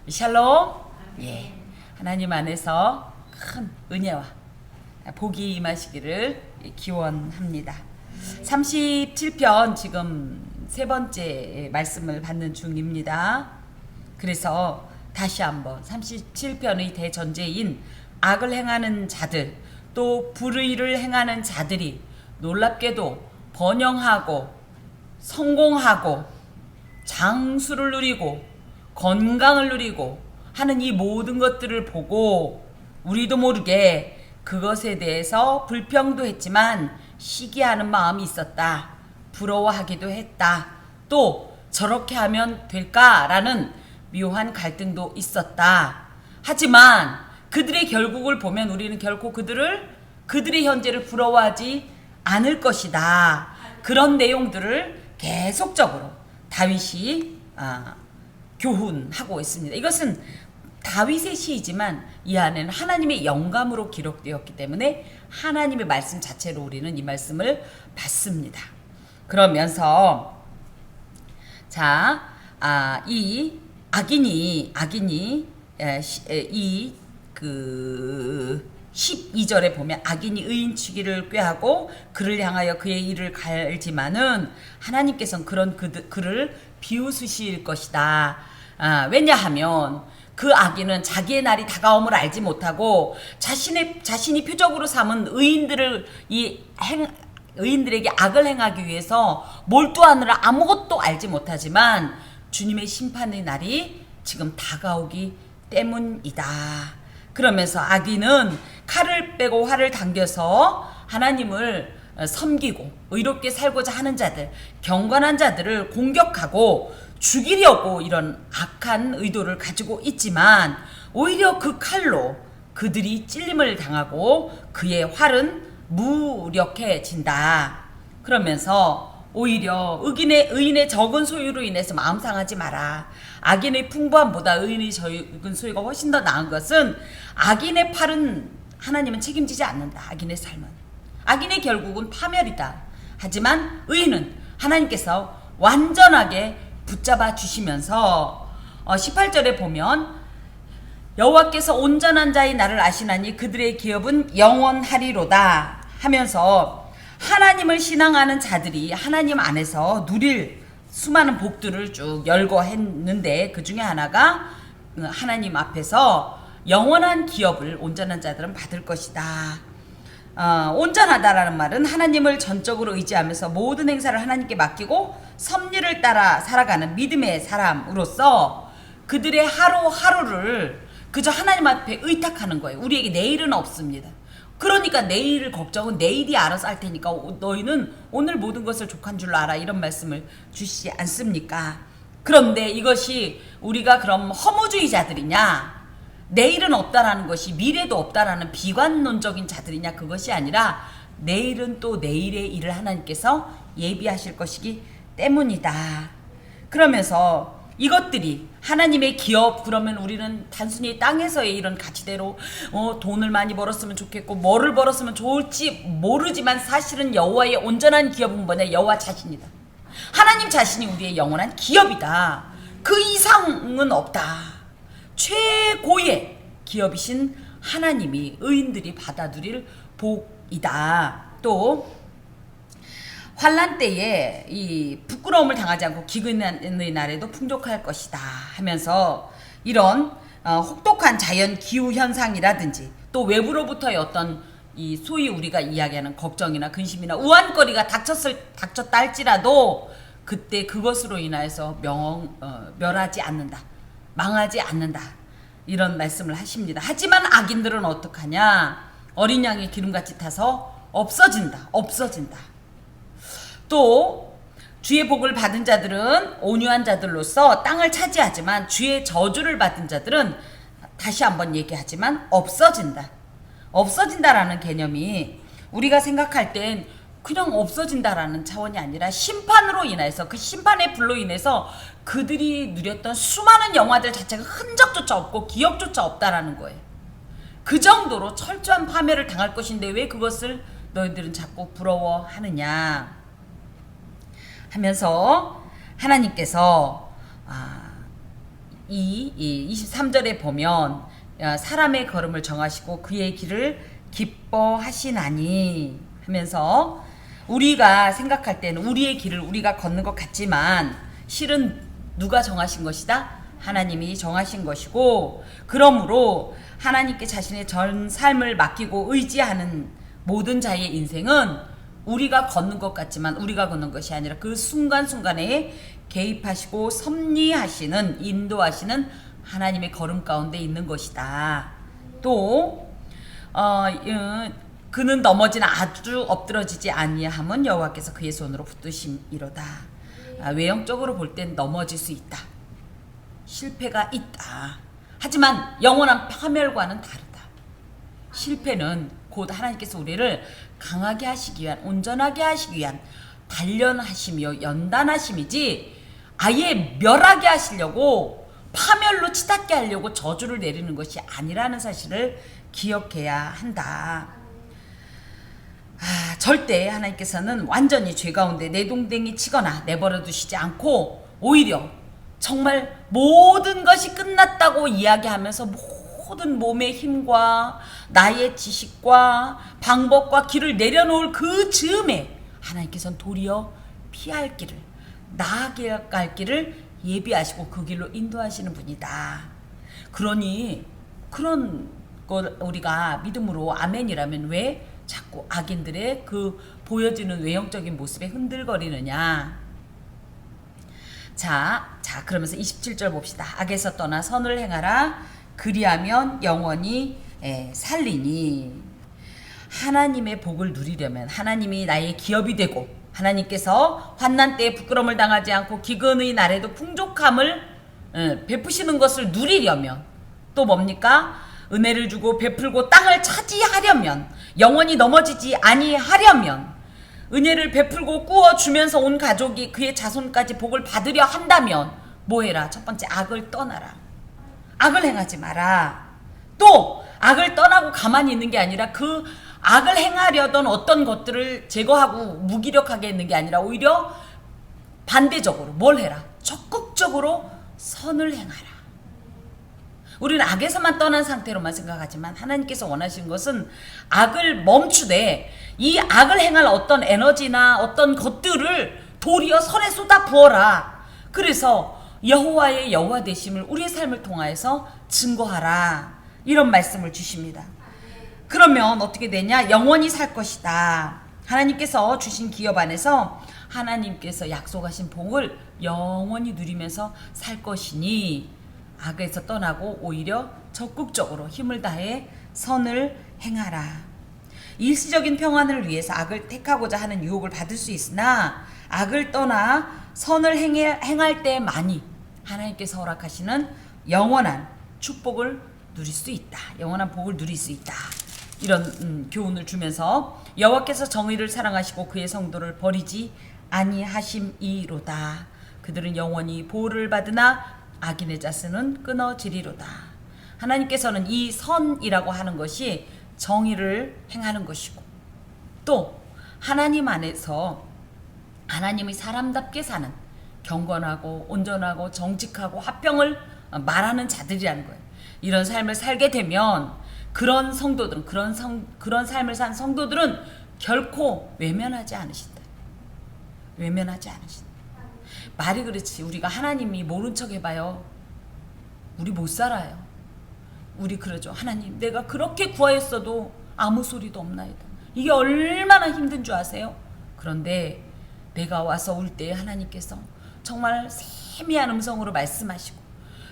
샬롬. 예. 하나님 안에서 큰 은혜와 복이 임하시기를 기원합니다. 37편 지금 세 번째 말씀을 받는 중입니다. 그래서 다시 한번 37편의 대전제인 악을 행하는 자들, 또 불의를 행하는 자들이 놀랍게도 번영하고 성공하고 장수를 누리고 건강을 누리고 하는 이 모든 것들을 보고 우리도 모르게 그것에 대해서 불평도 했지만 시기하는 마음이 있었다. 부러워하기도 했다. 또 저렇게 하면 될까라는 묘한 갈등도 있었다. 하지만 그들의 결국을 보면 우리는 결코 그들의 현재를 부러워하지 않을 것이다. 그런 내용들을 계속적으로 다윗이 교훈하고 있습니다. 이것은 다윗의 시이지만 이 안에는 하나님의 영감으로 기록되었기 때문에 하나님의 말씀 자체로 우리는 이 말씀을 받습니다. 그러면서 이 악인이 이 12절에 보면 악인이 의인치기를 꾀하고 그를 향하여 그의 일을 갈지만은 하나님께서는 그런 그를 비웃으실 것이다. 왜냐하면 그 악인은 자기의 날이 다가옴을 알지 못하고 자신이 표적으로 삼은 의인들에게 악을 행하기 위해서 몰두하느라 아무것도 알지 못하지만 주님의 심판의 날이 지금 다가오기 때문이다. 그러면서 악인은 칼을 빼고 활을 당겨서 하나님을 섬기고 의롭게 살고자 하는 자들, 경건한 자들을 공격하고 죽이려고 이런 악한 의도를 가지고 있지만 오히려 그 칼로 그들이 찔림을 당하고 그의 활은 무력해진다. 그러면서 오히려 의인의 적은 소유로 인해서 마음 상하지 마라. 악인의 풍부함보다 의인의 적은 소유가 훨씬 더 나은 것은 악인의 팔은 하나님은 책임지지 않는다. 악인의 삶은. 악인의 결국은 파멸이다. 하지만 의인은 하나님께서 완전하게 붙잡아 주시면서 18절에 보면 여호와께서 온전한 자의 나를 아시나니 그들의 기업은 영원하리로다 하면서 하나님을 신앙하는 자들이 하나님 안에서 누릴 수많은 복들을 쭉 열거했는데 그 중에 하나가 하나님 앞에서 영원한 기업을 온전한 자들은 받을 것이다. 온전하다라는 말은 하나님을 전적으로 의지하면서 모든 행사를 하나님께 맡기고 섭리를 따라 살아가는 믿음의 사람으로서 그들의 하루하루를 그저 하나님 앞에 의탁하는 거예요. 우리에게 내일은 없습니다. 그러니까 내일 걱정은 내일이 알아서 할 테니까 너희는 오늘 모든 것을 족한 줄로 알아. 이런 말씀을 주시지 않습니까? 그런데 이것이 우리가 그럼 허무주의자들이냐? 내일은 없다라는 것이 미래도 없다라는 비관론적인 자들이냐? 그것이 아니라 내일은 또 내일의 일을 하나님께서 예비하실 것이기 때문이다. 그러면서 이것들이 하나님의 기업, 그러면 우리는 단순히 땅에서의 이런 가치대로 돈을 많이 벌었으면 좋겠고 뭐를 벌었으면 좋을지 모르지만 사실은 여호와의 온전한 기업은 뭐냐? 여호와 자신이다. 하나님 자신이 우리의 영원한 기업이다. 그 이상은 없다. 최고의 기업이신 하나님이 의인들이 받아 누릴 복이다. 또 환난 때에 이 부끄러움을 당하지 않고 기근의 날에도 풍족할 것이다 하면서 이런 혹독한 자연 기후 현상이라든지 또 외부로부터의 어떤 이 소위 우리가 이야기하는 걱정이나 근심이나 우환거리가 닥쳤다 할지라도 그때 그것으로 인하여서 멸하지 않는다. 망하지 않는다. 이런 말씀을 하십니다. 하지만 악인들은 어떡하냐? 어린 양이 기름같이 타서 없어진다. 또 주의 복을 받은 자들은 온유한 자들로서 땅을 차지하지만 주의 저주를 받은 자들은 다시 한번 얘기하지만 없어진다라는 개념이 우리가 생각할 땐 그냥 없어진다라는 차원이 아니라 심판으로 인해서 그 심판의 불로 인해서 그들이 누렸던 수많은 영화들 자체가 흔적조차 없고 기억조차 없다라는 거예요. 그 정도로 철저한 파멸을 당할 것인데 왜 그것을 너희들은 자꾸 부러워하느냐 하면서 하나님께서 이 23절에 보면 사람의 걸음을 정하시고 그의 길을 기뻐하시나니 하면서 우리가 생각할 때는 우리의 길을 우리가 걷는 것 같지만 실은 누가 정하신 것이다? 하나님이 정하신 것이고, 그러므로 하나님께 자신의 전 삶을 맡기고 의지하는 모든 자의 인생은 우리가 걷는 것 같지만 우리가 걷는 것이 아니라 그 순간순간에 개입하시고 섭리하시는, 인도하시는 하나님의 걸음 가운데 있는 것이다. 또 그는 넘어지나 아주 엎드러지지 아니함은 여호와께서 그의 손으로 붙드심이로다. 외형적으로 볼 땐 넘어질 수 있다. 실패가 있다. 하지만 영원한 파멸과는 다르다. 실패는 곧 하나님께서 우리를 강하게 하시기 위한, 온전하게 하시기 위한 단련하심이요 연단하심이지 아예 멸하게 하시려고 파멸로 치닫게 하려고 저주를 내리는 것이 아니라는 사실을 기억해야 한다. 절대 하나님께서는 완전히 죄 가운데 내동댕이 치거나 내버려 두시지 않고 오히려 정말 모든 것이 끝났다고 이야기하면서 모든 몸의 힘과 나의 지식과 방법과 길을 내려놓을 그 즈음에 하나님께서는 도리어 피할 길을, 나아갈 길을 예비하시고 그 길로 인도하시는 분이다. 그러니 그런 걸 우리가 믿음으로 아멘이라면 왜 자꾸 악인들의 그 보여지는 외형적인 모습에 흔들거리느냐. 자 그러면서 27절 봅시다. 악에서 떠나 선을 행하라. 그리하면 영원히 살리니. 하나님의 복을 누리려면, 하나님이 나의 기업이 되고 하나님께서 환난 때에 부끄러움을 당하지 않고 기근의 날에도 풍족함을 베푸시는 것을 누리려면 또 뭡니까? 은혜를 주고 베풀고 땅을 차지하려면, 영원히 넘어지지 아니하려면, 은혜를 베풀고 꾸어주면서 온 가족이 그의 자손까지 복을 받으려 한다면 뭐해라? 첫 번째, 악을 떠나라. 악을 행하지 마라. 또 악을 떠나고 가만히 있는 게 아니라 그 악을 행하려던 어떤 것들을 제거하고 무기력하게 있는 게 아니라 오히려 반대적으로 뭘 해라? 적극적으로 선을 행하라. 우리는 악에서만 떠난 상태로만 생각하지만 하나님께서 원하시는 것은 악을 멈추되 이 악을 행할 어떤 에너지나 어떤 것들을 도리어 선에 쏟아 부어라. 그래서 여호와의 여호와 되심을 우리의 삶을 통하여서 증거하라. 이런 말씀을 주십니다. 그러면 어떻게 되냐? 영원히 살 것이다. 하나님께서 주신 기업 안에서 하나님께서 약속하신 복을 영원히 누리면서 살 것이니 악에서 떠나고 오히려 적극적으로 힘을 다해 선을 행하라. 일시적인 평안을 위해서 악을 택하고자 하는 유혹을 받을 수 있으나 악을 떠나 선을 행할 때만이 하나님께서 허락하시는 영원한 축복을 누릴 수 있다. 영원한 복을 누릴 수 있다. 이런 교훈을 주면서 여호와께서 정의를 사랑하시고 그의 성도를 버리지 아니하심이로다. 그들은 영원히 보호를 받으나 악인의 자스는 끊어지리로다. 하나님께서는 이 선이라고 하는 것이 정의를 행하는 것이고, 또 하나님 안에서 하나님이 사람답게 사는 경건하고 온전하고 정직하고 화평을 말하는 자들이라는 거예요. 이런 삶을 살게 되면 그런 성도들은 그런 삶을 산 성도들은 결코 외면하지 않으신다. 외면하지 않으신다. 말이 그렇지. 우리가 하나님이 모른 척 해봐요. 우리 못 살아요. 우리 그러죠. 하나님, 내가 그렇게 구하였어도 아무 소리도 없나이다. 이게 얼마나 힘든 줄 아세요? 그런데 내가 와서 울 때 하나님께서 정말 세미한 음성으로 말씀하시고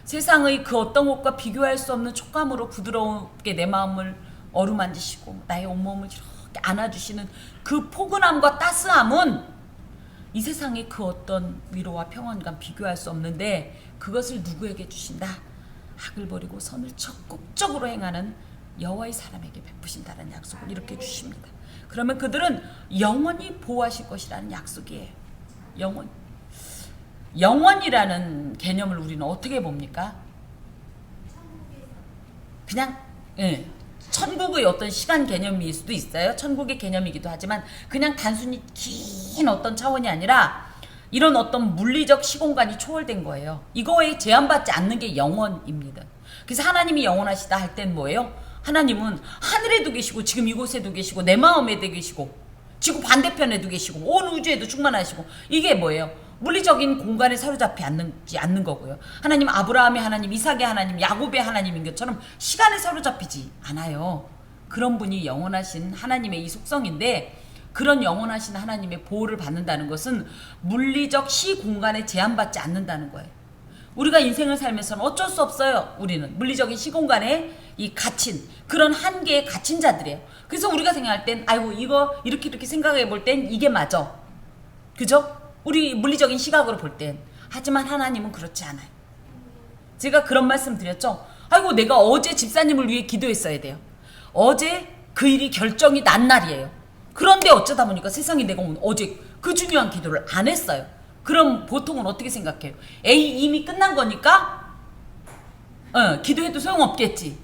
세상의 그 어떤 것과 비교할 수 없는 촉감으로 부드럽게 내 마음을 어루만지시고 나의 온몸을 이렇게 안아주시는 그 포근함과 따스함은 이 세상의 그 어떤 위로와 평안과 비교할 수 없는데, 그것을 누구에게 주신다? 악을 버리고 선을 적극적으로 행하는 여호와의 사람에게 베푸신다는 약속을 이렇게 주십니다. 그러면 그들은 영원히 보호하실 것이라는 약속이에요. 영원이라는 개념을 우리는 어떻게 봅니까? 그냥 천국의 어떤 시간 개념일 수도 있어요. 천국의 개념이기도 하지만 그냥 단순히 긴 어떤 차원이 아니라 이런 어떤 물리적 시공간이 초월된 거예요. 이거에 제한받지 않는 게 영원입니다. 그래서 하나님이 영원하시다 할 땐 뭐예요? 하나님은 하늘에도 계시고 지금 이곳에도 계시고 내 마음에도 계시고 지구 반대편에도 계시고 온 우주에도 충만하시고, 이게 뭐예요? 물리적인 공간에 사로잡지 않는 거고요. 하나님 아브라함의 하나님, 이삭의 하나님, 야곱의 하나님인 것처럼 시간에 사로잡히지 않아요. 그런 분이 영원하신 하나님의 이 속성인데, 그런 영원하신 하나님의 보호를 받는다는 것은 물리적 시공간에 제한받지 않는다는 거예요. 우리가 인생을 살면서는 어쩔 수 없어요. 우리는 물리적인 시공간에 이 갇힌, 그런 한계에 갇힌 자들이에요. 그래서 우리가 생각할 땐 아이고 이거 이렇게 생각해 볼 땐 이게 맞아. 그죠? 우리 물리적인 시각으로 볼 땐. 하지만 하나님은 그렇지 않아요. 제가 그런 말씀 드렸죠. 아이고 내가 어제 집사님을 위해 기도했어야 돼요. 어제 그 일이 결정이 난 날이에요. 그런데 어쩌다 보니까 세상에 내가 어제 그 중요한 기도를 안 했어요. 그럼 보통은 어떻게 생각해요? 에이 이미 끝난 거니까 기도해도 소용없겠지.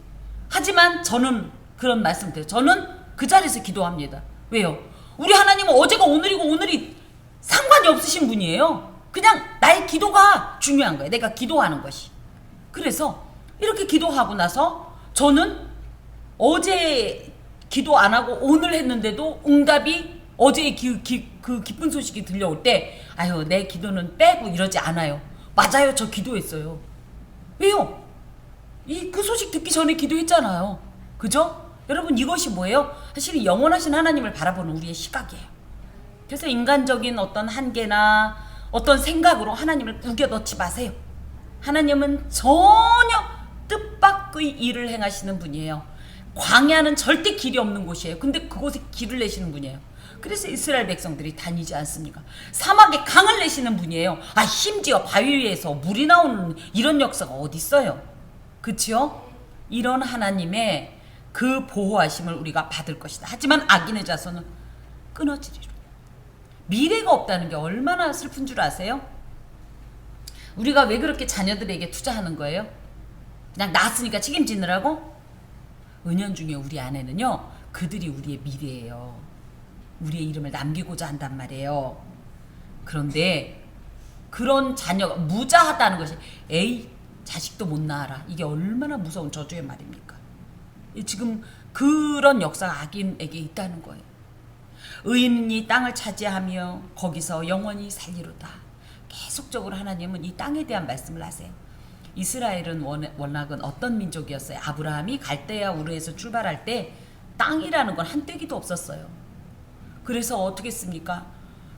하지만 저는 그런 말씀 드려요. 저는 그 자리에서 기도합니다. 왜요? 우리 하나님은 어제가 오늘이고 오늘이 상관이 없으신 분이에요. 그냥 나의 기도가 중요한 거예요. 내가 기도하는 것이. 그래서 이렇게 기도하고 나서 저는 어제 기도 안 하고 오늘 했는데도 응답이 어제의 그 기쁜 소식이 들려올 때 아유 내 기도는 빼고 이러지 않아요. 맞아요. 저 기도했어요. 왜요? 그 소식 듣기 전에 기도했잖아요. 그죠? 여러분 이것이 뭐예요? 사실 영원하신 하나님을 바라보는 우리의 시각이에요. 그래서 인간적인 어떤 한계나 어떤 생각으로 하나님을 구겨 넣지 마세요. 하나님은 전혀 뜻밖의 일을 행하시는 분이에요. 광야는 절대 길이 없는 곳이에요. 근데 그곳에 길을 내시는 분이에요. 그래서 이스라엘 백성들이 다니지 않습니까? 사막에 강을 내시는 분이에요. 심지어 바위 위에서 물이 나오는 이런 역사가 어디 있어요? 그치요? 이런 하나님의 그 보호하심을 우리가 받을 것이다. 하지만 악인의 자손은 끊어지리라. 미래가 없다는 게 얼마나 슬픈 줄 아세요? 우리가 왜 그렇게 자녀들에게 투자하는 거예요? 그냥 낳았으니까 책임지느라고? 은연중에 우리 안에는요, 그들이 우리의 미래예요. 우리의 이름을 남기고자 한단 말이에요. 그런데 그런 자녀가 무자하다는 것이 에이 자식도 못 낳아라. 이게 얼마나 무서운 저주의 말입니까? 지금 그런 역사가 악인에게 있다는 거예요. 의인이 땅을 차지하며 거기서 영원히 살리로다. 계속적으로 하나님은 이 땅에 대한 말씀을 하세요. 이스라엘은 워낙은 어떤 민족이었어요? 아브라함이 갈대아 우르에서 출발할 때 땅이라는 건 한때기도 없었어요. 그래서 어떻게 했습니까?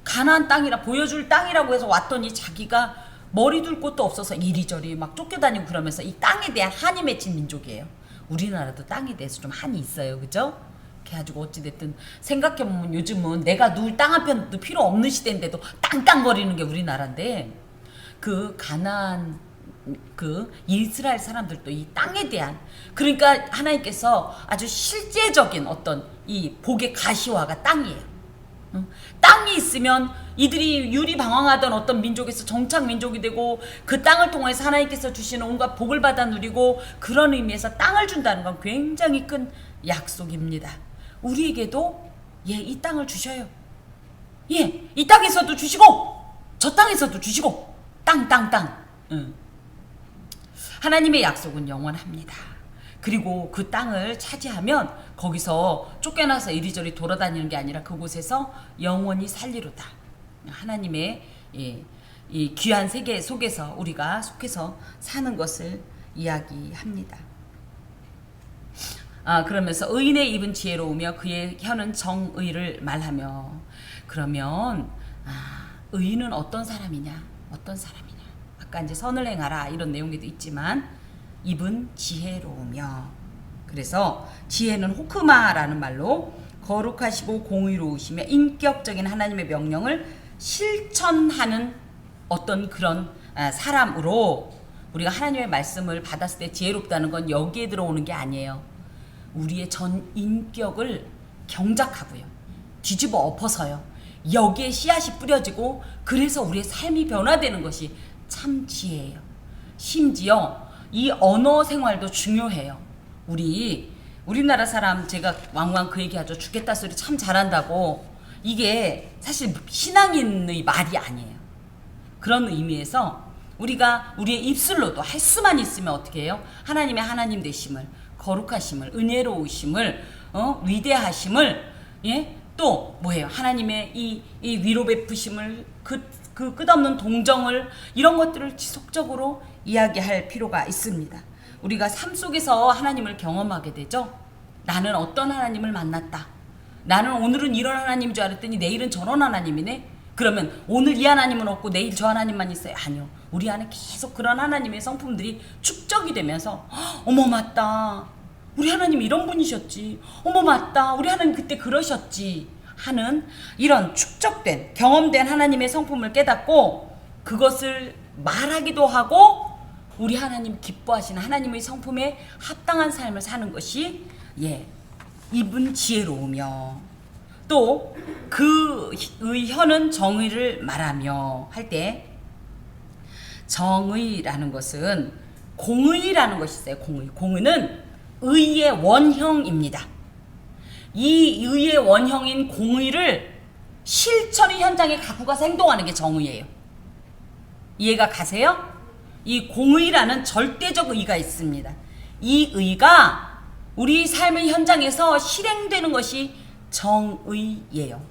가나안 땅이라 보여줄 땅이라고 해서 왔더니 자기가 머리 둘 곳도 없어서 이리저리 막 쫓겨다니고 그러면서 이 땅에 대한 한이 맺힌 민족이에요. 우리나라도 땅에 대해서 좀 한이 있어요. 그죠? 그래가지고 어찌됐든 생각해보면 요즘은 내가 누울 땅 한 편도 필요 없는 시대인데도 땅땅거리는 게 우리나라인데, 그 가나안 그 이스라엘 사람들도 이 땅에 대한, 그러니까 하나님께서 아주 실제적인 어떤 이 복의 가시화가 땅이에요. 땅이 있으면 이들이 유리방황하던 어떤 민족에서 정착 민족이 되고 그 땅을 통해서 하나님께서 주시는 온갖 복을 받아 누리고, 그런 의미에서 땅을 준다는 건 굉장히 큰 약속입니다. 우리에게도 이 땅을 주셔요. 이 땅에서도 주시고 저 땅에서도 주시고 땅. 하나님의 약속은 영원합니다. 그리고 그 땅을 차지하면 거기서 쫓겨나서 이리저리 돌아다니는 게 아니라 그곳에서 영원히 살리로다. 하나님의 이 귀한 세계 속에서 우리가 속해서 사는 것을 이야기합니다. 그러면서 의인의 입은 지혜로우며 그의 혀는 정의를 말하며. 그러면 의인은 어떤 사람이냐? 아까 이제 선을 행하라 이런 내용에도 있지만 입은 지혜로우며, 그래서 지혜는 호크마라는 말로 거룩하시고 공의로우시며 인격적인 하나님의 명령을 실천하는 어떤 그런 사람으로, 우리가 하나님의 말씀을 받았을 때 지혜롭다는 건 여기에 들어오는 게 아니에요. 우리의 전 인격을 경작하고요, 뒤집어 엎어서요, 여기에 씨앗이 뿌려지고 그래서 우리의 삶이 변화되는 것이 참 지혜예요. 심지어 이 언어 생활도 중요해요. 우리나라 사람, 제가 왕왕 그 얘기하죠. 죽겠다 소리 참 잘한다고. 이게 사실 신앙인의 말이 아니에요. 그런 의미에서 우리가 우리의 입술로도 할 수만 있으면 어떻게 해요? 하나님의 하나님 되심을, 거룩하심을, 은혜로우심을, 위대하심을, 예? 또 뭐예요? 하나님의 이 위로 베푸심을, 그 끝없는 동정을, 이런 것들을 지속적으로 이야기할 필요가 있습니다. 우리가 삶 속에서 하나님을 경험하게 되죠. 나는 어떤 하나님을 만났다. 나는 오늘은 이런 하나님인 줄 알았더니 내일은 저런 하나님이네. 그러면 오늘 이 하나님은 없고 내일 저 하나님만 있어요? 아니요. 우리 안에 계속 그런 하나님의 성품들이 축적이 되면서 어머 맞다. 우리 하나님 이런 분이셨지. 어머 맞다. 우리 하나님 그때 그러셨지. 하는 이런 축적된 경험된 하나님의 성품을 깨닫고 그것을 말하기도 하고 우리 하나님 기뻐하시는 하나님의 성품에 합당한 삶을 사는 것이 이분 지혜로우며 또 그의 혀는 정의를 말하며 할 때 정의라는 것은 공의라는 것이 있어요. 공의는 의의 원형입니다. 이 의의 원형인 공의를 실천의 현장에 갖고 가서 행동하는 게 정의예요. 이해가 가세요? 이 공의라는 절대적 의가 있습니다. 이 의가 우리 삶의 현장에서 실행되는 것이 정의예요.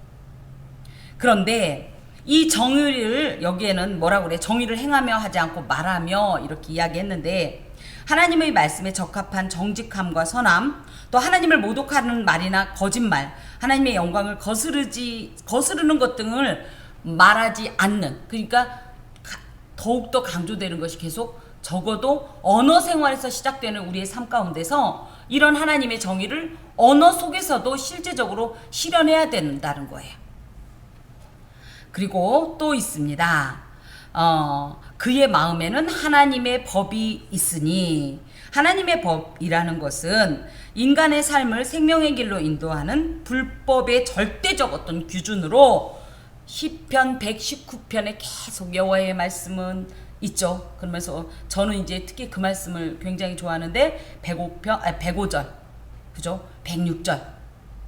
그런데 이 정의를 여기에는 뭐라고 그래? 정의를 행하며 하지 않고 말하며 이렇게 이야기했는데 하나님의 말씀에 적합한 정직함과 선함, 또 하나님을 모독하는 말이나 거짓말, 하나님의 영광을 거스르는 것 등을 말하지 않는, 그러니까 더욱더 강조되는 것이 계속 적어도 언어 생활에서 시작되는 우리의 삶 가운데서 이런 하나님의 정의를 언어 속에서도 실제적으로 실현해야 된다는 거예요. 그리고 또 있습니다. 그의 마음에는 하나님의 법이 있으니, 하나님의 법이라는 것은 인간의 삶을 생명의 길로 인도하는 불법의 절대적 어떤 기준으로 시편 119편에 계속 여호와의 말씀은 있죠. 그러면서 저는 이제 특히 그 말씀을 굉장히 좋아하는데 105절, 그죠? 106절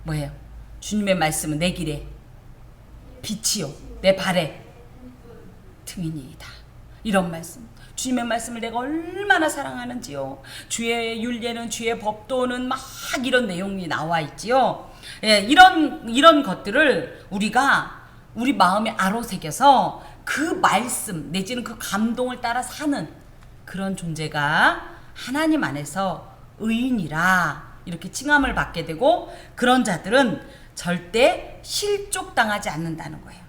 뭐예요? 주님의 말씀은 내 길에 빛이요 내 발에 등이니이다. 이런 말씀, 주님의 말씀을 내가 얼마나 사랑하는지요. 주의 율례는, 주의 법도는 막 이런 내용이 나와 있지요. 이런 것들을 우리가 우리 마음에 아로새겨서 그 말씀 내지는 그 감동을 따라 사는 그런 존재가 하나님 안에서 의인이라 이렇게 칭함을 받게 되고, 그런 자들은 절대 실족당하지 않는다는 거예요.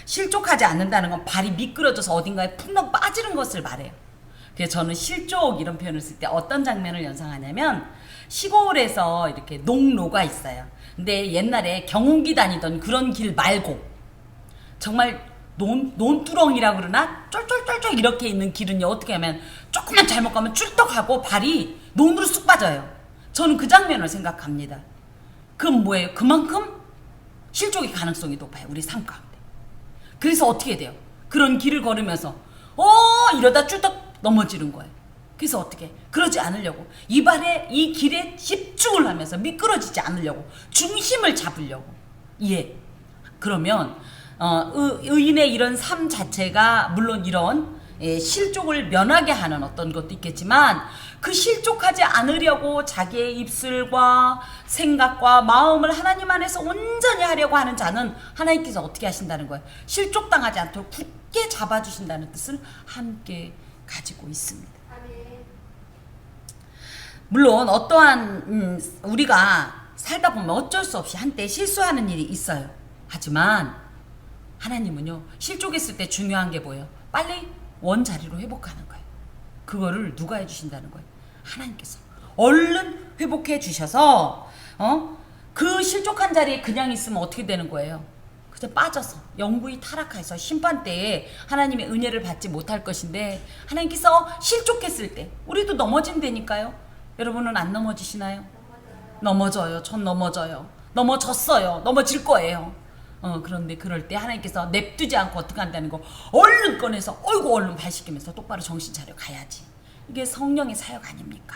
실족하지 않는다는 건 발이 미끄러져서 어딘가에 푹 빠지는 것을 말해요. 그래서 저는 실족 이런 표현을 쓸 때 어떤 장면을 연상하냐면, 시골에서 이렇게 농로가 있어요. 근데 옛날에 경운기 다니던 그런 길 말고 정말 논두렁이라고 그러나 쫄쫄쫄쫄 이렇게 있는 길은요, 어떻게 하면 조금만 잘못 가면 쫄떡하고 발이 논으로 쑥 빠져요. 저는 그 장면을 생각합니다. 그건 뭐예요? 그만큼 실족의 가능성이 높아요, 우리 삶 가운데. 그래서 어떻게 돼요? 그런 길을 걸으면서 이러다 쫄떡 넘어지는 거예요. 그래서 어떻게? 그러지 않으려고 이 길에 집중을 하면서 미끄러지지 않으려고 중심을 잡으려고. 그러면 의인의 이런 삶 자체가 물론 이런 실족을 면하게 하는 어떤 것도 있겠지만, 그 실족하지 않으려고 자기의 입술과 생각과 마음을 하나님 안에서 온전히 하려고 하는 자는 하나님께서 어떻게 하신다는 거예요? 실족당하지 않도록 굳게 잡아주신다는 뜻을 함께 가지고 있습니다. 물론 어떠한 우리가 살다 보면 어쩔 수 없이 한때 실수하는 일이 있어요. 하지만 하나님은요, 실족했을 때 중요한 게 뭐예요? 빨리 원자리로 회복하는 거예요. 그거를 누가 해주신다는 거예요? 하나님께서 얼른 회복해 주셔서 그 실족한 자리에 그냥 있으면 어떻게 되는 거예요? 그저 빠져서 영구히 타락해서 심판때에 하나님의 은혜를 받지 못할 것인데, 하나님께서 실족했을 때 우리도 넘어진다니까요. 여러분은 안 넘어지시나요? 넘어져요. 전 넘어져요. 넘어졌어요. 넘어질 거예요. 그런데 그럴 때 하나님께서 냅두지 않고 어떻게 한다는 거, 얼른 꺼내서 얼른 발 씻기면서 똑바로 정신 차려 가야지. 이게 성령의 사역 아닙니까?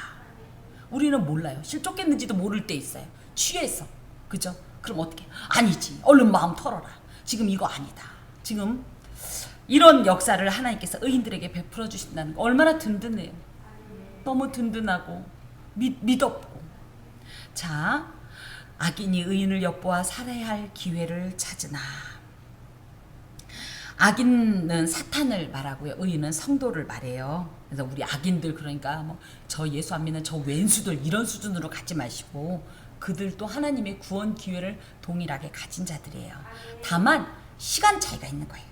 우리는 몰라요. 실족했는지도 모를 때 있어요. 취해서. 그죠? 그럼 어떻게? 아니지. 얼른 마음 털어라. 지금 이거 아니다. 지금 이런 역사를 하나님께서 의인들에게 베풀어 주신다는 거 얼마나 든든해요. 너무 든든하고 믿었고. 자, 악인이 의인을 엿보아 살해야 할 기회를 찾으나. 악인은 사탄을 말하고요. 의인은 성도를 말해요. 그래서 우리 악인들, 그러니까 뭐 저 예수 안 믿는 저 왼수들 이런 수준으로 가지 마시고, 그들도 하나님의 구원 기회를 동일하게 가진 자들이에요. 다만 시간 차이가 있는 거예요.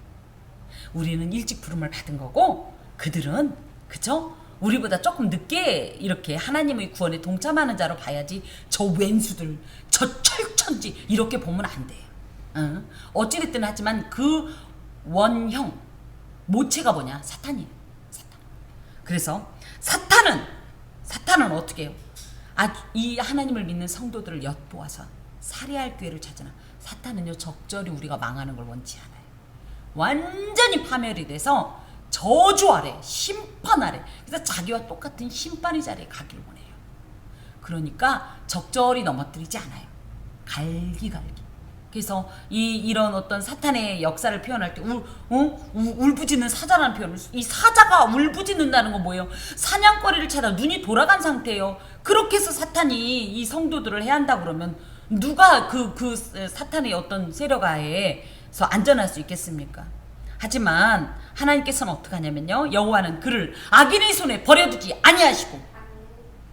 우리는 일찍 부름을 받은 거고, 그들은, 그죠? 우리보다 조금 늦게 이렇게 하나님의 구원에 동참하는 자로 봐야지, 저 왼수들, 저 철천지 이렇게 보면 안 돼요. 어찌됐든 하지만 그 원형 모체가 뭐냐? 사탄이에요. 사탄. 그래서 사탄은 어떻게 해요? 이 하나님을 믿는 성도들을 엿보아서 살해할 기회를 찾으나, 사탄은요 적절히 우리가 망하는 걸 원치 않아요. 완전히 파멸이 돼서 저주 아래, 심판 아래, 그래서 자기와 똑같은 심판의 자리에 가길 원해요. 그러니까 적절히 넘어뜨리지 않아요. 갈기갈기. 그래서 이런 어떤 사탄의 역사를 표현할 때 울부짖는 사자라는 표현을, 이 사자가 울부짖는다는 건 뭐예요? 사냥거리를 찾아 눈이 돌아간 상태예요. 그렇게 해서 사탄이 이 성도들을 해한다 그러면 누가 그 사탄의 어떤 세력하에서 안전할 수 있겠습니까? 하지만 하나님께서는 어떻게 하냐면요, 여호와는 그를 악인의 손에 버려두지 아니하시고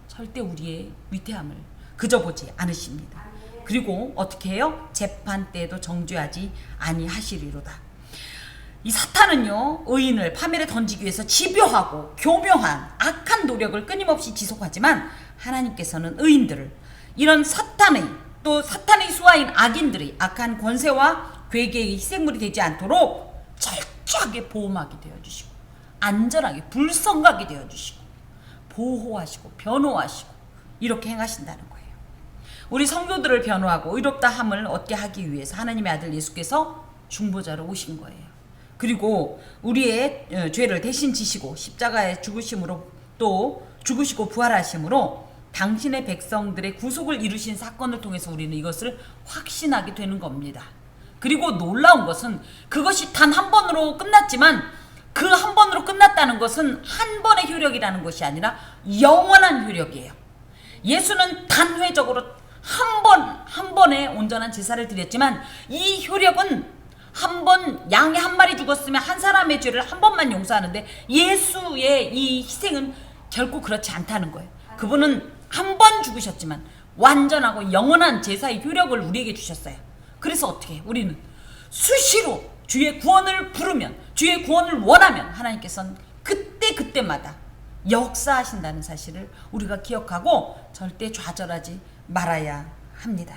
절대 우리의 위태함을 그저 보지 않으십니다. 그리고 어떻게 해요? 재판 때에도 정죄하지 아니하시리로다. 이 사탄은요, 의인을 파멸에 던지기 위해서 집요하고 교묘한 악한 노력을 끊임없이 지속하지만, 하나님께서는 의인들을 이런 사탄의, 또 사탄의 수하인 악인들의 악한 권세와 괴계의 희생물이 되지 않도록 철저하게 보호하게 되어주시고, 안전하게 불성하게 되어주시고, 보호하시고 변호하시고 이렇게 행하신다는 거예요. 우리 성도들을 변호하고 의롭다 함을 얻게 하기 위해서 하나님의 아들 예수께서 중보자로 오신 거예요. 그리고 우리의 죄를 대신 지시고 십자가에 죽으심으로, 또 죽으시고 부활하심으로 당신의 백성들의 구속을 이루신 사건을 통해서 우리는 이것을 확신하게 되는 겁니다. 그리고 놀라운 것은 그것이 단 한 번으로 끝났지만, 그 한 번으로 끝났다는 것은 한 번의 효력이라는 것이 아니라 영원한 효력이에요. 예수는 단회적으로 한 번에 온전한 제사를 드렸지만, 이 효력은 한 번, 양이 한 마리 죽었으면 한 사람의 죄를 한 번만 용서하는데, 예수의 이 희생은 결코 그렇지 않다는 거예요. 그분은 한 번 죽으셨지만 완전하고 영원한 제사의 효력을 우리에게 주셨어요. 그래서 어떻게 해요? 우리는 수시로 주의 구원을 부르면, 주의 구원을 원하면 하나님께서는 그때마다 역사하신다는 사실을 우리가 기억하고 절대 좌절하지 말아야 합니다.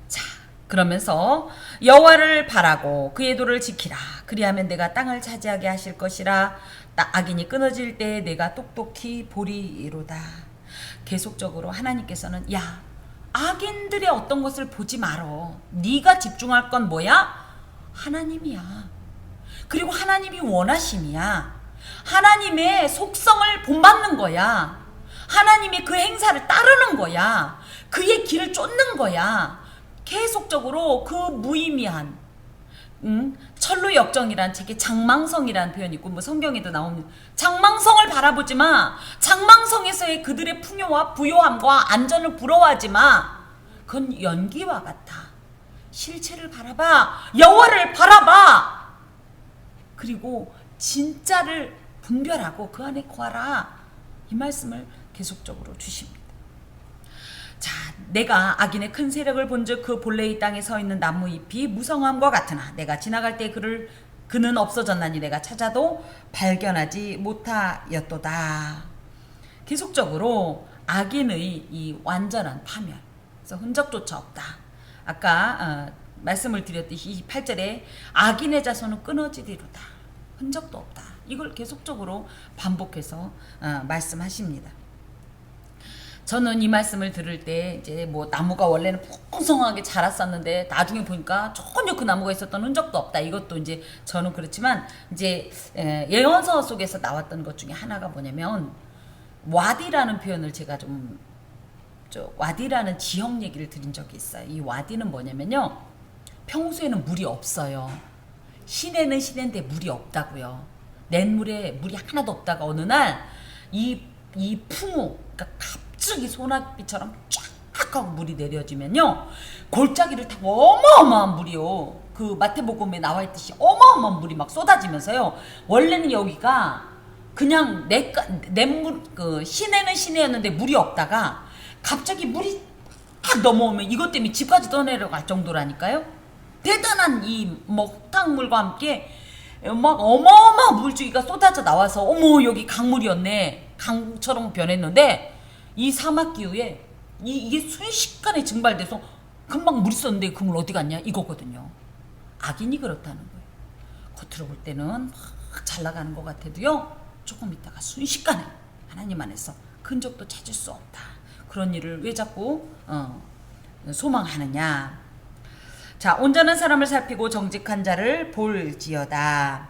자, 그러면서 여호와를 바라고 그의 도를 지키라. 그리하면 내가 땅을 차지하게 하실 것이라. 악인이 끊어질 때 내가 똑똑히 보리이로다. 계속적으로 하나님께서는, 야, 악인들의 어떤 것을 보지 말어. 네가 집중할 건 뭐야? 하나님이야. 그리고 하나님이 원하심이야. 하나님의 속성을 본받는 거야. 하나님의 그 행사를 따르는 거야. 그의 길을 쫓는 거야. 계속적으로 그 무의미한, 철로 역정이란 책에 장망성이라는 표현이 있고, 뭐 성경에도 나오는, 장망성을 바라보지 마. 장망성에서의 그들의 풍요와 부요함과 안전을 부러워하지 마. 그건 연기와 같아. 실체를 바라봐. 여호와를 바라봐. 그리고 진짜를 분별하고 그 안에 거하라. 이 말씀을 계속적으로 주십니다. 자, 내가 악인의 큰 세력을 본즉 그 본래의 땅에 서 있는 나무 잎이 무성함과 같으나 내가 지나갈 때 그는 없어졌나니 내가 찾아도 발견하지 못하였도다. 계속적으로 악인의 이 완전한 파멸, 그래서 흔적조차 없다. 아까 말씀을 드렸듯이 8절에 악인의 자손은 끊어지리로다. 흔적도 없다. 이걸 계속적으로 반복해서 말씀하십니다. 저는 이 말씀을 들을 때 이제 뭐 나무가 원래는 풍성하게 자랐었는데 나중에 보니까 전혀 그 나무가 있었던 흔적도 없다. 이것도 이제 저는 그렇지만, 이제 예언서 속에서 나왔던 것 중에 하나가 뭐냐면, 와디라는 표현을 제가 와디라는 지형 얘기를 드린 적이 있어요. 이 와디는 뭐냐면요, 평소에는 물이 없어요. 시내는 시내인데 물이 없다고요. 냇물에 물이 하나도 없다가 어느 날 이 풍우, 그러니까 갑자기 소나기처럼 쫙 하고 물이 내려지면요, 골짜기를 타고 어마어마한 물이요, 그 마태복음에 나와 있듯이 어마어마한 물이 막 쏟아지면서요, 원래는 여기가 그냥 냇물, 그 시내는 시내였는데 물이 없다가 갑자기 물이 딱 넘어오면 이것 때문에 집까지 떠내려갈 정도라니까요. 대단한 이 먹탕물과 함께 막 어마어마한 물줄기가 쏟아져 나와서 어머 여기 강물이었네, 강처럼 변했는데, 이 사막 기후에 이게 순식간에 증발돼서 금방 물이 썼는데 그 물 어디 갔냐 이거거든요. 악인이 그렇다는 거예요. 겉으로 볼 때는 막 잘 나가는 것 같아도요, 조금 있다가 순식간에 하나님 안에서 흔적도 찾을 수 없다. 그런 일을 왜 자꾸 소망하느냐. 자, 온전한 사람을 살피고 정직한 자를 볼지어다.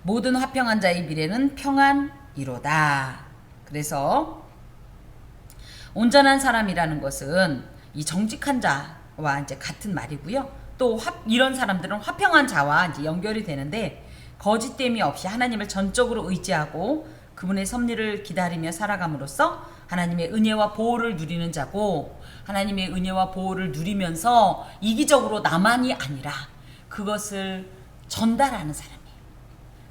모든 화평한 자의 미래는 평안이로다. 그래서 온전한 사람이라는 것은 이 정직한 자와 이제 같은 말이고요. 또 이런 사람들은 화평한 자와 이제 연결이 되는데, 거짓됨이 없이 하나님을 전적으로 의지하고 그분의 섭리를 기다리며 살아감으로써 하나님의 은혜와 보호를 누리는 자고, 하나님의 은혜와 보호를 누리면서 이기적으로 나만이 아니라 그것을 전달하는 사람이에요.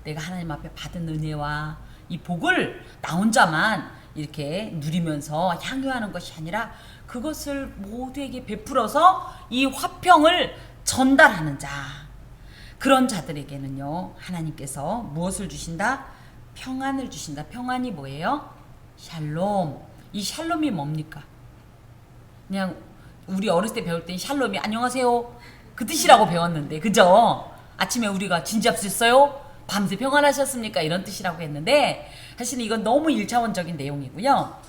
내가 하나님 앞에 받은 은혜와 이 복을 나 혼자만 이렇게 누리면서 향유하는 것이 아니라 그것을 모두에게 베풀어서 이 화평을 전달하는 자, 그런 자들에게는요, 하나님께서 무엇을 주신다? 평안을 주신다. 평안이 뭐예요? 샬롬. 이 샬롬이 뭡니까? 그냥 우리 어렸을 때 배울 때 샬롬이 안녕하세요 그 뜻이라고 배웠는데, 그죠? 아침에 우리가 진지 없으셨어요? 밤새 평안하셨습니까? 이런 뜻이라고 했는데, 사실은 이건 너무 1차원적인 내용이고요.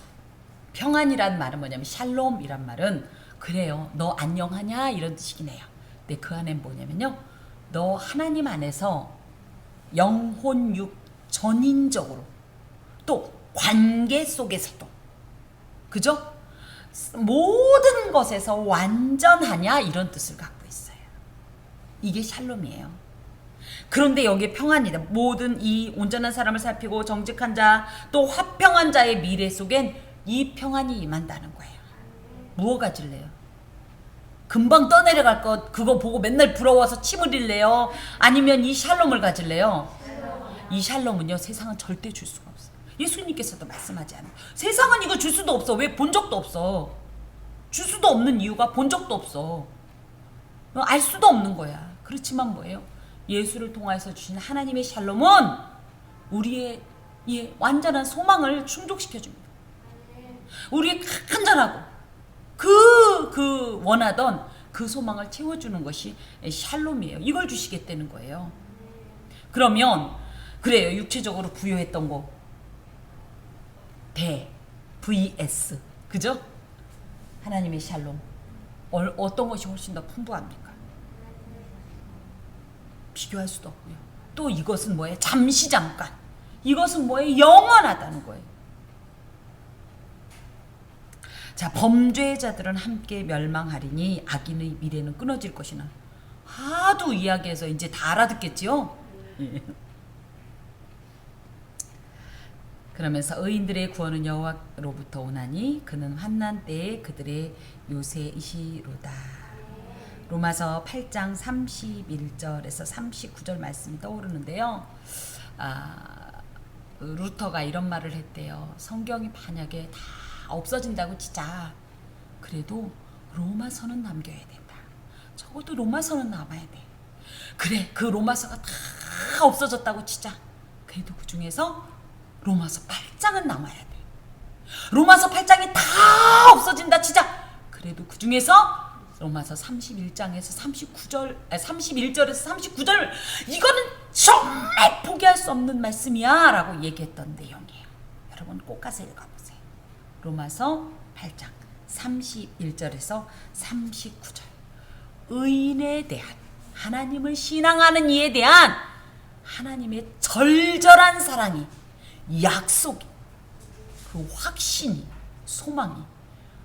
평안이란 말은 뭐냐면, 샬롬이란 말은 그래요, 너 안녕하냐 이런 뜻이긴 해요. 근데 그 안엔 뭐냐면요, 너 하나님 안에서 영혼 육 전인적으로, 또 관계 속에서도, 그죠? 모든 것에서 완전하냐 이런 뜻을 갖고 있어요. 이게 샬롬이에요. 그런데 여기에 평안이다. 모든 이 온전한 사람을 살피고 정직한 자, 또 화평한 자의 미래 속엔 이 평안이 임한다는 거예요. 무엇 가질래요? 금방 떠내려갈 것 그거 보고 맨날 부러워서 침 흘릴래요? 아니면 이 샬롬을 가질래요? 이 샬롬은요, 세상은 절대 줄 수가 없어요. 예수님께서도 말씀하지 않아요. 세상은 이거 줄 수도 없어. 왜? 본 적도 없어. 줄 수도 없는 이유가 본 적도 없어. 알 수도 없는 거야. 그렇지만 뭐예요? 예수를 통해서 주신 하나님의 샬롬은 우리의 완전한 소망을 충족시켜줍니다. 우리의 간절하고 그 원하던 그 소망을 채워주는 것이 샬롬이에요. 이걸 주시겠다는 거예요. 그러면 그래요, 육체적으로 부여했던 거 vs, 그죠? 하나님의 샬롬, 어떤 것이 훨씬 더 풍부합니까? 비교할 수도 없고요. 또 이것은 뭐예요? 잠시 잠깐. 이것은 뭐예요? 영원하다는 거예요. 자, 범죄자들은 함께 멸망하리니 악인의 미래는 끊어질 것이나. 하도 이야기해서 이제 다 알아듣겠지요? 그러면서 의인들의 구원은 여호와로부터 오나니 그는 환난 때에 그들의 요새이시로다. 로마서 8장 31절에서 39절 말씀이 떠오르는데요. 루터가 이런 말을 했대요. 성경이 만약에 다 없어진다고 치자. 그래도 로마서는 남겨야 된다. 적어도 로마서는 남아야 돼. 그래, 그 로마서가 다 없어졌다고 치자. 그래도 그 중에서 로마서 8장은 남아야 돼. 로마서 8장이 다 없어진다 치자. 그래도 그 중에서 로마서 31장에서 31절에서 39절, 이거는 정말 포기할 수 없는 말씀이야 라고 얘기했던 내용이에요. 여러분 꼭 가서 읽어보세요. 로마서 8장 31절에서 39절. 의인에 대한, 하나님을 신앙하는 이에 대한 하나님의 절절한 사랑이, 약속이, 그 확신이, 소망이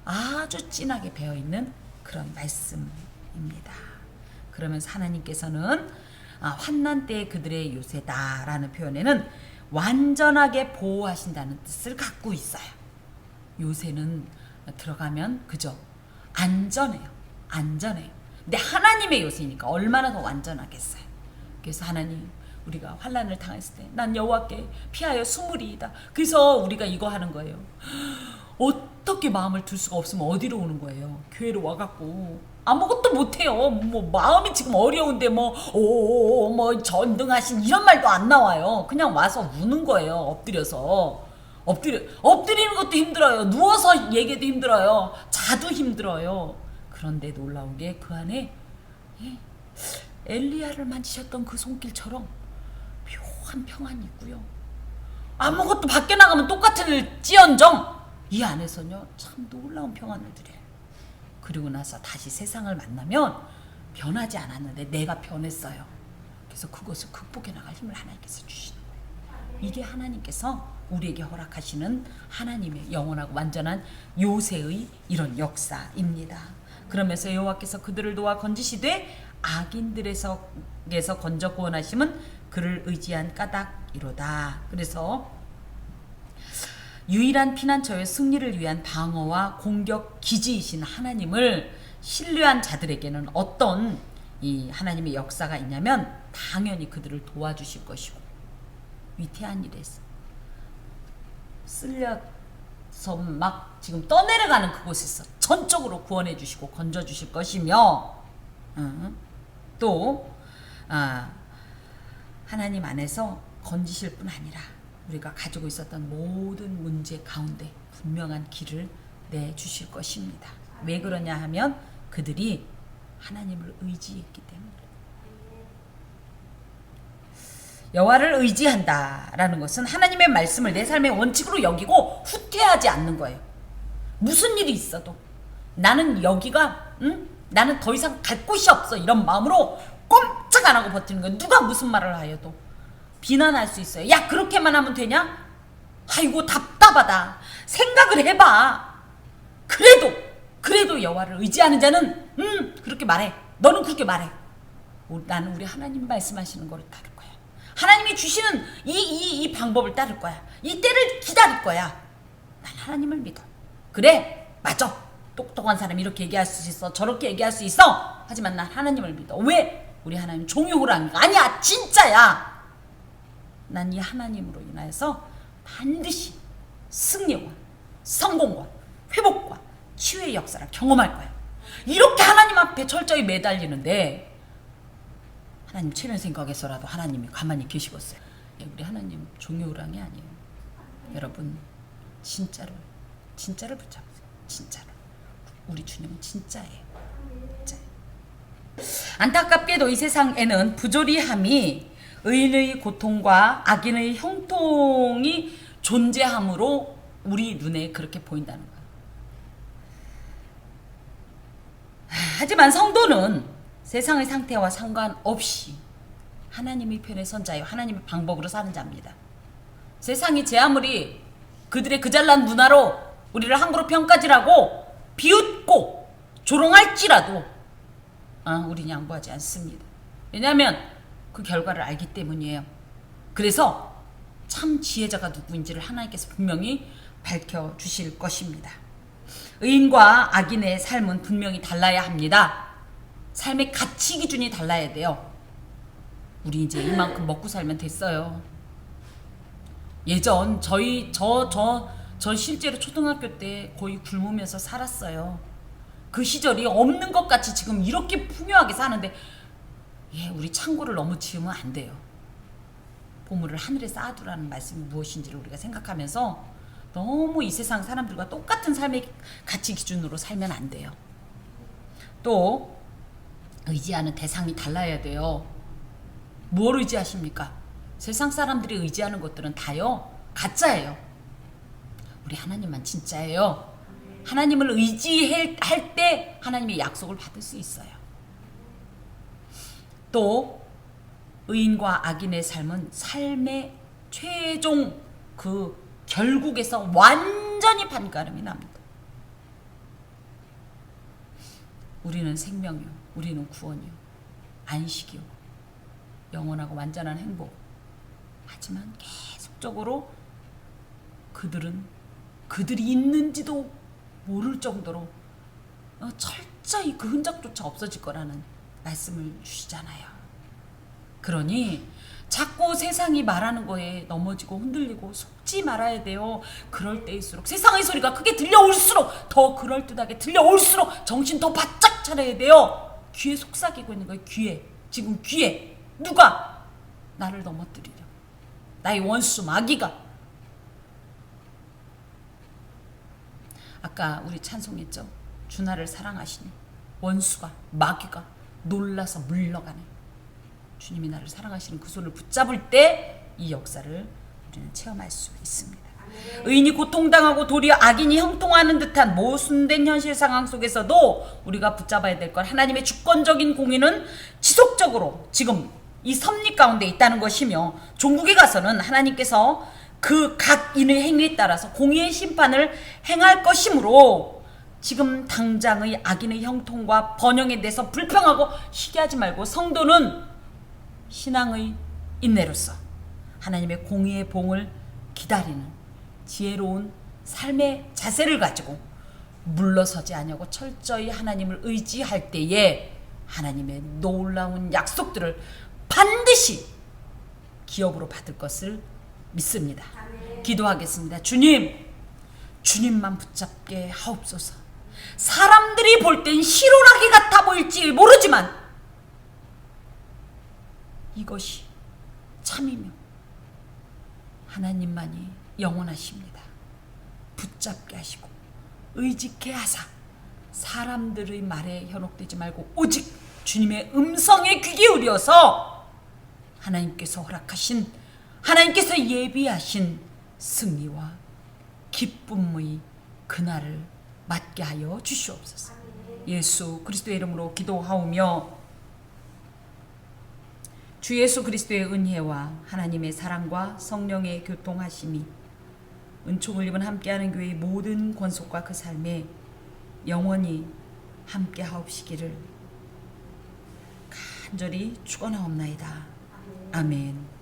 아주 진하게 배어있는 그런 말씀입니다. 그러면서 하나님께서는 환난 때에 그들의 요새다라는 표현에는 완전하게 보호하신다는 뜻을 갖고 있어요. 요새는 들어가면 그죠? 안전해요. 안전해요. 근데 하나님의 요새니까 얼마나 더 완전하겠어요. 그래서 하나님, 우리가 환난을 당했을 때 난 여호와께 피하여 숨으리이다. 그래서 우리가 이거 하는 거예요. 어떻게 마음을 둘 수가 없으면 어디로 오는 거예요? 교회로 와갖고 아무것도 못해요. 뭐 마음이 지금 어려운데 뭐 전등하신 이런 말도 안 나와요. 그냥 와서 우는 거예요. 엎드려서. 엎드리는 것도 힘들어요. 누워서 얘기해도 힘들어요. 자도 힘들어요. 그런데 놀라운 게 그 안에 엘리야를 만지셨던 그 손길처럼 묘한 평안이 있고요. 아무것도 밖에 나가면 똑같을지언정 이 안에서는요 참 놀라운 평안을 드려요. 그리고 나서 다시 세상을 만나면 변하지 않았는데 내가 변했어요. 그래서 그것을 극복해 나갈 힘을 하나님께서 주시는 거예요. 이게 하나님께서 우리에게 허락하시는 하나님의 영원하고 완전한 요새의 이런 역사입니다. 그러면서 여호와께서 그들을 도와 건지시되 악인들에게서 건져 구원하심은 그를 의지한 까닭이로다. 그래서 유일한 피난처의 승리를 위한 방어와 공격 기지이신 하나님을 신뢰한 자들에게는 어떤 이 하나님의 역사가 있냐면 당연히 그들을 도와주실 것이고 위태한 일에서 쓸려서 막 지금 떠내려가는 그곳에서 전적으로 구원해 주시고 건져 주실 것이며 또 하나님 안에서 건지실 뿐 아니라 우리가 가지고 있었던 모든 문제 가운데 분명한 길을 내주실 것입니다. 왜 그러냐 하면 그들이 하나님을 의지했기 때문에. 여호와를 의지한다라는 것은 하나님의 말씀을 내 삶의 원칙으로 여기고 후퇴하지 않는 거예요. 무슨 일이 있어도 나는 여기가 나는 더 이상 갈 곳이 없어 이런 마음으로 꼼짝 안 하고 버티는 거예요. 누가 무슨 말을 하여도 비난할 수 있어요. 야 그렇게만 하면 되냐? 아이고 답답하다. 생각을 해봐. 그래도 여호와를 의지하는 자는 그렇게 말해. 너는 그렇게 말해. 나는 우리 하나님 말씀하시는 거를 따를 거야. 하나님이 주시는 이 방법을 따를 거야. 이 때를 기다릴 거야. 난 하나님을 믿어. 그래 맞아. 똑똑한 사람이 이렇게 얘기할 수 있어. 저렇게 얘기할 수 있어. 하지만 난 하나님을 믿어. 왜? 우리 하나님 종이 호랑이가 아니야. 진짜야. 난 이 하나님으로 인하여서 반드시 승리와 성공과 회복과 치유의 역사를 경험할 거야. 이렇게 하나님 앞에 철저히 매달리는데 하나님 최면 생각에서라도 하나님이 가만히 계시겠어요. 우리 하나님 종이 호랑이 아니에요. 여러분 진짜를 붙잡으세요. 진짜로 우리 주님은 진짜예요. 진짜예요. 안타깝게도 이 세상에는 부조리함이 의인의 고통과 악인의 형통이 존재함으로 우리 눈에 그렇게 보인다는 거예요. 하지만 성도는 세상의 상태와 상관없이 하나님의 편에 선 자요. 하나님의 방법으로 사는 자입니다. 세상이 제 아무리 그들의 그 잘난 문화로 우리를 함부로 평가질하고 비웃고 조롱할지라도 우리는 양보하지 않습니다. 왜냐하면 그 결과를 알기 때문이에요. 그래서 참 지혜자가 누구인지를 하나님께서 분명히 밝혀주실 것입니다. 의인과 악인의 삶은 분명히 달라야 합니다. 삶의 가치 기준이 달라야 돼요. 우리 이제 이만큼 먹고 살면 됐어요. 예전 저 실제로 초등학교 때 거의 굶으면서 살았어요. 그 시절이 없는 것 같이 지금 이렇게 풍요하게 사는데 우리 창고를 너무 지으면 안 돼요. 보물을 하늘에 쌓아두라는 말씀이 무엇인지를 우리가 생각하면서 너무 이 세상 사람들과 똑같은 삶의 가치 기준으로 살면 안 돼요. 또 의지하는 대상이 달라야 돼요. 뭘 의지하십니까? 세상 사람들이 의지하는 것들은 다요 가짜예요. 우리 하나님만 진짜예요. 하나님을 의지할 때 하나님의 약속을 받을 수 있어요. 또 의인과 악인의 삶은 삶의 최종 그 결국에서 완전히 판가름이 납니다. 우리는 생명이요, 우리는 구원이요. 안식이요, 영원하고 완전한 행복. 하지만 계속적으로 그들은 그들이 있는지도 모를 정도로 철저히 그 흔적조차 없어질 거라는 말씀을 주시잖아요. 그러니 자꾸 세상이 말하는 거에 넘어지고 흔들리고 속지 말아야 돼요. 그럴 때일수록 세상의 소리가 크게 들려올수록, 더 그럴듯하게 들려올수록 정신 더 바짝 차려야 돼요. 귀에 속삭이고 있는 거예요. 귀에, 지금 귀에 누가 나를 넘어뜨리려, 나의 원수 마귀가. 아까 우리 찬송했죠. 주 나를 사랑하시니 원수가, 마귀가 놀라서 물러가네. 주님이 나를 사랑하시는 그 손을 붙잡을 때 이 역사를 우리는 체험할 수 있습니다. 의인이 고통당하고 도리어 악인이 형통하는 듯한 모순된 현실 상황 속에서도 우리가 붙잡아야 될 것, 하나님의 주권적인 공의는 지속적으로 지금 이 섭리 가운데 있다는 것이며, 종국에 가서는 하나님께서 그 각 인의 행위에 따라서 공의의 심판을 행할 것이므로, 지금 당장의 악인의 형통과 번영에 대해서 불평하고 시기하지 말고, 성도는 신앙의 인내로서 하나님의 공의의 봉을 기다리는 지혜로운 삶의 자세를 가지고 물러서지 아니하고 철저히 하나님을 의지할 때에 하나님의 놀라운 약속들을 반드시 기업으로 받을 것을 믿습니다. 기도하겠습니다. 주님만 붙잡게 하옵소서. 사람들이 볼 땐 실오라기 같아 보일지 모르지만 이것이 참이며 하나님만이 영원하십니다. 붙잡게 하시고 의지케 하사 사람들의 말에 현혹되지 말고 오직 주님의 음성에 귀 기울여서 하나님께서 허락하신, 하나님께서 예비하신 승리와 기쁨의 그날을 맞게 하여 주시옵소서. 예수 그리스도의 이름으로 기도하오며, 주 예수 그리스도의 은혜와 하나님의 사랑과 성령의 교통하심이 은총을 입은 함께하는 교회의 모든 권속과 그 삶에 영원히 함께하옵시기를 간절히 축원하옵나이다. 아멘.